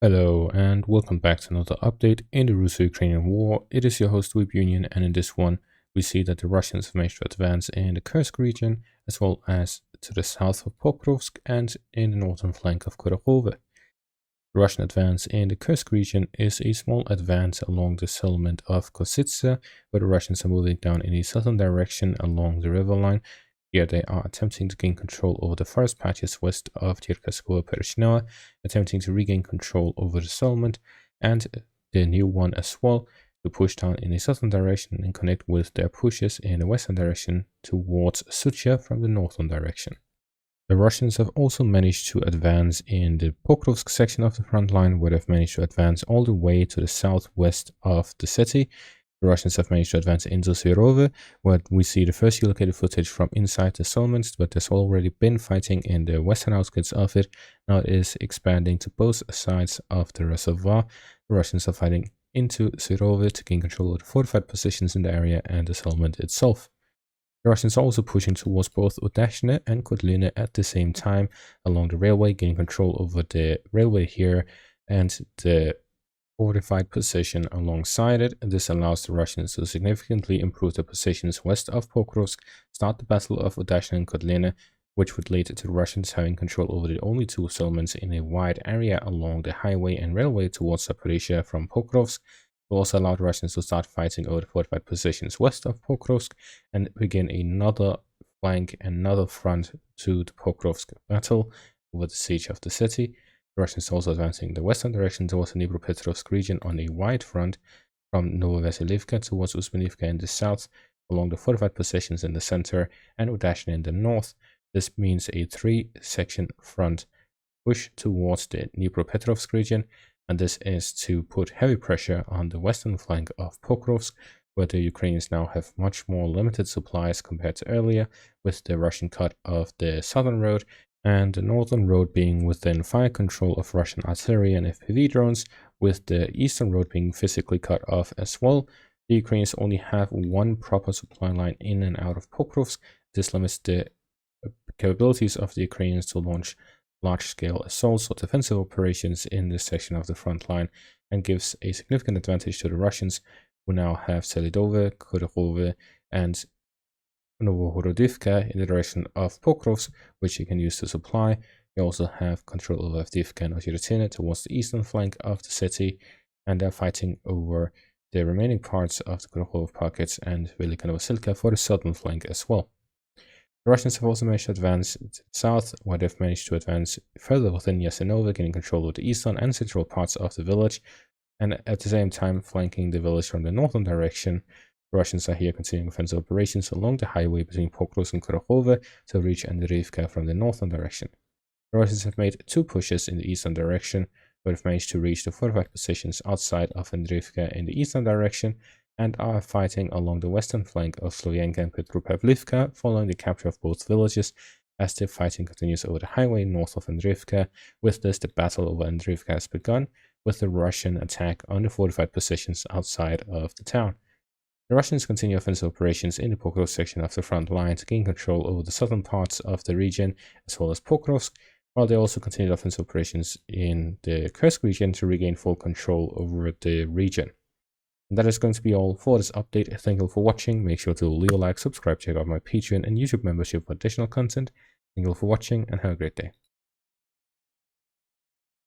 Hello and welcome back to another update in the Russo-Ukrainian war. It is your host Weeb Union, and in this one we see that the Russians have managed to advance in the Kursk region as well as to the south of Pokrovsk and in the northern flank of Korokhove. The Russian advance in the Kursk region is a small advance along the settlement of Kositsa, where the Russians are moving down in a southern direction along the river line. Here they are attempting to gain control over the forest patches west of Cherkaskovo-Pereshnaya, attempting to regain control over the settlement and the new one as well, to push down in a southern direction and connect with their pushes in the western direction towards Sucha from the northern direction. The Russians have also managed to advance in the Pokrovsk section of the front line, where they've managed to advance all the way to the southwest of the city. The Russians have managed to advance into Svirove, where we see the first geolocated footage from inside the settlements, but there's already been fighting in the western outskirts of it. Now it is expanding to both sides of the reservoir. The Russians are fighting into Svirove to gain control of the fortified positions in the area and the settlement itself. The Russians are also pushing towards both Udashne and Kotlina at the same time along the railway, gaining control over the railway here and the fortified position alongside it. This allows the Russians to significantly improve their positions west of Pokrovsk, start the Battle of Udashne and Kotlina, which would lead to the Russians having control over the only two settlements in a wide area along the highway and railway towards Zaporizhia from Pokrovsk. It will also allow the Russians to start fighting over the fortified positions west of Pokrovsk and begin another flank, another front to the Pokrovsk battle over the siege of the city. The Russians are also advancing in the western direction towards the Dnipropetrovsk region on a wide front from Novovasilivka towards Usmanivka in the south, along the fortified positions in the center and Udashne in the north. This means a three-section front push towards the Dnipropetrovsk region, and this is to put heavy pressure on the western flank of Pokrovsk, where the Ukrainians now have much more limited supplies compared to earlier, with the Russian cut of the southern road and the northern road being within fire control of Russian artillery and FPV drones, with the eastern road being physically cut off as well. The Ukrainians only have one proper supply line in and out of Pokrovsk. This limits the capabilities of the Ukrainians to launch large-scale assaults or defensive operations in this section of the front line, and gives a significant advantage to the Russians, who now have Selidove, Korokhove, and Novohorodivka in the direction of Pokrovsk, which you can use to supply. They also have control over Avdiivka and Ozhyrotyne towards the eastern flank of the city, and they're fighting over the remaining parts of the Korokhove pockets and Velika Novosilka for the southern flank as well. The Russians have also managed to advance to the south, where they've managed to advance further within Yasenova, getting control of the eastern and central parts of the village, and at the same time flanking the village from the northern direction. The Russians are here continuing offensive operations along the highway between Pokrovsk and Korokhove to reach Andreevka from the northern direction. The Russians have made two pushes in the eastern direction, but have managed to reach the fortified positions outside of Andreevka in the eastern direction, and are fighting along the western flank of Slovenka and Petropavlivka following the capture of both villages, as the fighting continues over the highway north of Andreevka. With this, the battle over Andreevka has begun, with the Russian attack on the fortified positions outside of the town. The Russians continue offensive operations in the Pokrovsk section of the front line to gain control over the southern parts of the region, as well as Pokrovsk, while they also continue offensive operations in the Kursk region to regain full control over the region. And that is going to be all for this update. Thank you all for watching. Make sure to leave a like, subscribe, check out my Patreon and YouTube membership for additional content. Thank you all for watching, and have a great day.